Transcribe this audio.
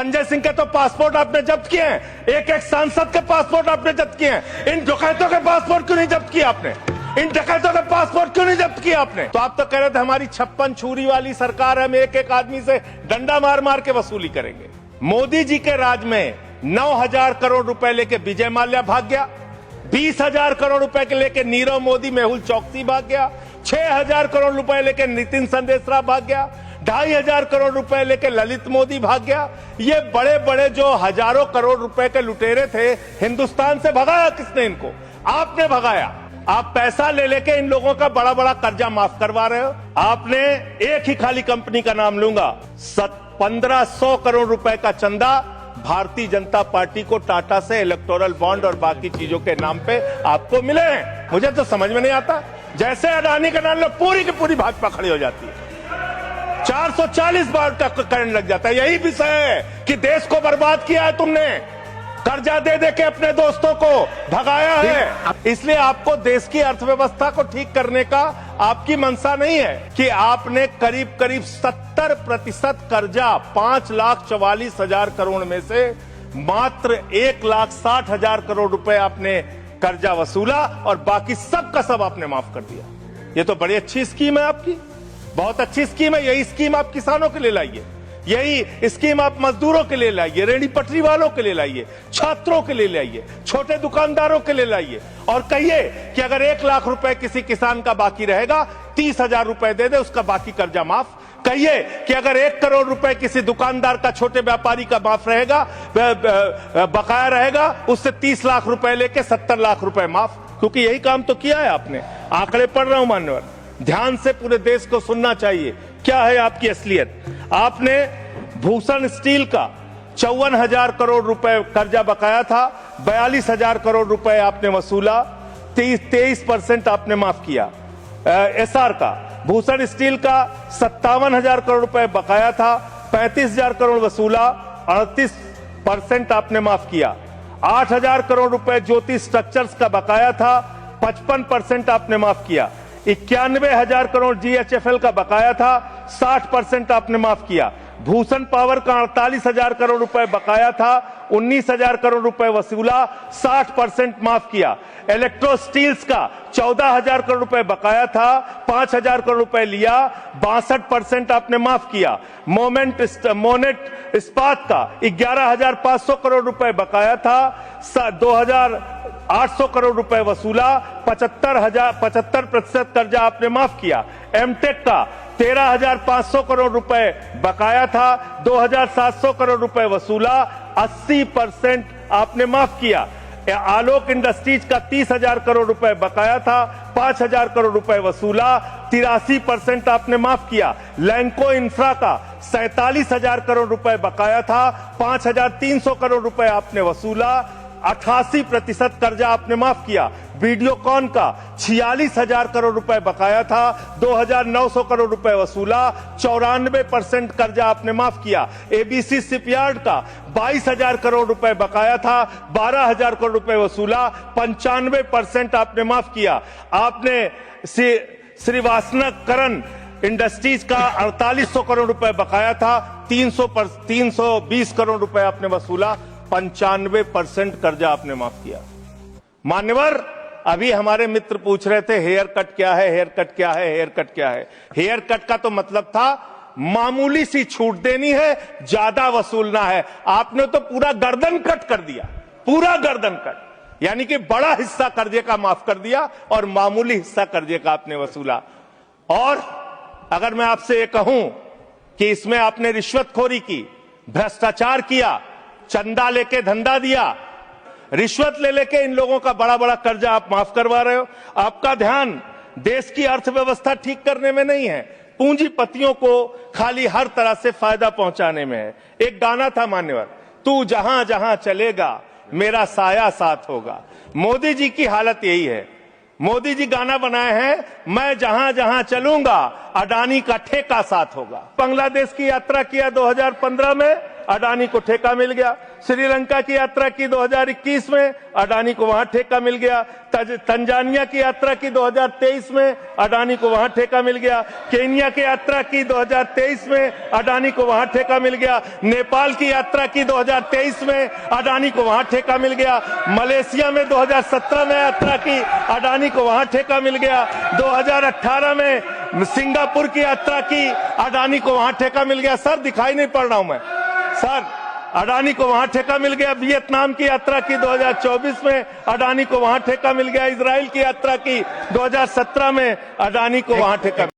संजय सिंह के तो पासपोर्ट आपने जब्त किए हैं, एक एक सांसद के पासपोर्ट आपने जब्त किए हैं। इन डकैतों के पासपोर्ट क्यों नहीं जब्त किया आपने? इन डकैतों के पासपोर्ट क्यों नहीं जब्त किया आपने? तो आप तो कह रहे थे हमारी 56 छुरी वाली सरकार है, हम एक एक आदमी से डंडा मार मार के वसूली करेंगे। मोदी जी के राज में 9,000 करोड़ रुपए लेके विजय माल्या भाग गया, 20,000 करोड़ रुपए के लेके नीरव मोदी, मेहुल चौकसी भाग गया, 6,000 करोड़ रुपए लेके नितिन संदेशरा भाग गया, 2,500 करोड़ रुपए लेके ललित मोदी भाग गया। ये बड़े बड़े जो हजारों करोड़ रुपए के लुटेरे थे, हिंदुस्तान से भगाया किसने इनको? आपने भगाया। आप पैसा ले लेके इन लोगों का बड़ा बड़ा कर्जा माफ करवा रहे हो। आपने एक ही खाली कंपनी का नाम लूंगा, 1,500 करोड़ रुपए का चंदा भारतीय जनता पार्टी को टाटा से इलेक्टोरल बॉन्ड और बाकी चीजों के नाम पे आपको मिले हैं। मुझे तो समझ में नहीं आता, जैसे अडानी का नाम लो पूरी की पूरी भाजपा खड़ी हो जाती है, 440 बार का करंट लग जाता है। यही विषय है कि देश को बर्बाद किया है तुमने, कर्जा दे दे के अपने दोस्तों को भगाया है। इसलिए आपको देश की अर्थव्यवस्था को ठीक करने का आपकी मंशा नहीं है कि आपने करीब करीब 70% कर्जा 5,44,000 करोड़ में से मात्र 1,60,000 करोड़ रुपए आपने कर्जा वसूला और बाकी सब का सब आपने माफ कर दिया। ये तो बड़ी अच्छी स्कीम है आपकी, बहुत अच्छी स्कीम है। यही स्कीम आप किसानों के लिए लाइए, यही स्कीम आप मजदूरों के लिए लाइए, रेहड़ी पटरी वालों के लिए लाइए, छात्रों के लिए लाइए, छोटे दुकानदारों के लिए लाइए और कहिए कि अगर 1 लाख रुपए किसी किसान का बाकी रहेगा, 30,000 रुपए दे दे, उसका बाकी कर्जा माफ। कहिए कि अगर 1 करोड़ रुपए किसी दुकानदार का, छोटे व्यापारी का माफ रहेगा, बकाया रहेगा, उससे 30 लाख रुपए लेके 70 लाख रुपए माफ। क्योंकि यही काम तो किया है आपने। आंकड़े पढ़ रहा हूं मान्यवर, ध्यान से पूरे देश को सुनना चाहिए क्या है आपकी असलियत। आपने भूषण स्टील का 54,000 करोड़ रुपए कर्जा बकाया था, 42,000 करोड़ रुपए आपने वसूला, 23% आपने माफ किया। एसआर का, भूषण स्टील का 57,000 करोड़ रुपए बकाया था, 35,000 करोड़ वसूला, 38% आपने माफ किया। 8,000 करोड़ रुपए ज्योति स्ट्रक्चर्स का बकाया था, 55% आपने माफ किया। 91,000 करोड़ जीएचएफएल का बकाया था, 60% आपने माफ किया। भूषण पावर का 48,000 करोड़ रुपए बकाया था, 19,000 करोड़ रुपए वसूला, 60% माफ किया। इलेक्ट्रो स्टील्स का 14,000 करोड़ रुपए बकाया था, 5,000 करोड़ रुपए लिया, 62% आपने माफ किया। मोनेट इस्पात का 11,500 करोड़ रुपए बकाया था, 2,800 करोड़ रुपए वसूला, 75% कर्जा आपने माफ किया। एमटेक का 13,500 करोड़ रुपए बकाया था, 2,700 करोड़ रुपए वसूला, 80% आपने माफ किया। आलोक इंडस्ट्रीज का 30,000 करोड़ रुपए बकाया था, 5,000 करोड़ रुपए वसूला, 83% आपने माफ किया। लैंको इंफ्रा का 47,000 करोड़ रुपए बकाया था, 5,300 करोड़ रुपए आपने वसूला, 88% कर्जा आपने माफ किया। वीडियोकॉन का 46,000 करोड़ रुपए बकाया था, 2,900 करोड़ रुपए वसूला, 94% कर्जा आपने माफ किया। एबीसी शिपयार्ड का 22,000 करोड़ रुपए बकाया था, 12,000 करोड़ रुपए वसूला, 95% आपने माफ किया। आपने श्रीवास्तव इंडस्ट्रीज का 4,800 करोड़ रुपए बकाया था, 320 करोड़ रुपए आपने वसूला, 95% कर्जा आपने माफ किया। मान्यवर, अभी हमारे मित्र पूछ रहे थे हेयर कट क्या है, हेयर कट क्या है, हेयर कट क्या है। हेयर कट का तो मतलब था मामूली सी छूट देनी है, ज्यादा वसूलना है। आपने तो पूरा गर्दन कट कर दिया, पूरा गर्दन कट, यानी कि बड़ा हिस्सा कर्जे का माफ कर दिया और मामूली हिस्सा कर्जे का आपने वसूला। और अगर मैं आपसे ये कहूं कि इसमें आपने रिश्वतखोरी की, भ्रष्टाचार किया, चंदा लेके धंधा दिया, रिश्वत ले लेके इन लोगों का बड़ा बड़ा कर्जा आप माफ करवा रहे हो। आपका ध्यान देश की अर्थव्यवस्था ठीक करने में नहीं है, पूंजीपतियों को खाली हर तरह से फायदा पहुंचाने में है। एक गाना था मान्यवर, तू जहां जहां चलेगा मेरा साया साथ होगा। मोदी जी की हालत यही है। मोदी जी गाना बनाए हैं, मैं जहां जहां चलूंगा अडानी का ठेका साथ होगा। बांग्लादेश की यात्रा किया 2015 में, अडानी को ठेका मिल गया। श्रीलंका की यात्रा की 2021 में, अडानी को वहां ठेका मिल गया। तंजानिया की यात्रा की 2023 में, अडानी को वहां ठेका मिल गया। केन्या की यात्रा की 2023 में, अडानी को वहां ठेका मिल गया। नेपाल की यात्रा की 2023 में, अडानी को वहां ठेका मिल गया। मलेशिया में 2017 में यात्रा की, अडानी को वहां ठेका मिल गया। 2018 में सिंगापुर की यात्रा की, अडानी को वहां ठेका मिल गया। सर दिखाई नहीं पड़ रहा हूं मैं सर, अडानी को वहां ठेका मिल गया। वियतनाम की यात्रा की 2024 में, अडानी को वहां ठेका मिल गया। इजराइल की यात्रा की 2017 में, अडानी को वहां ठेका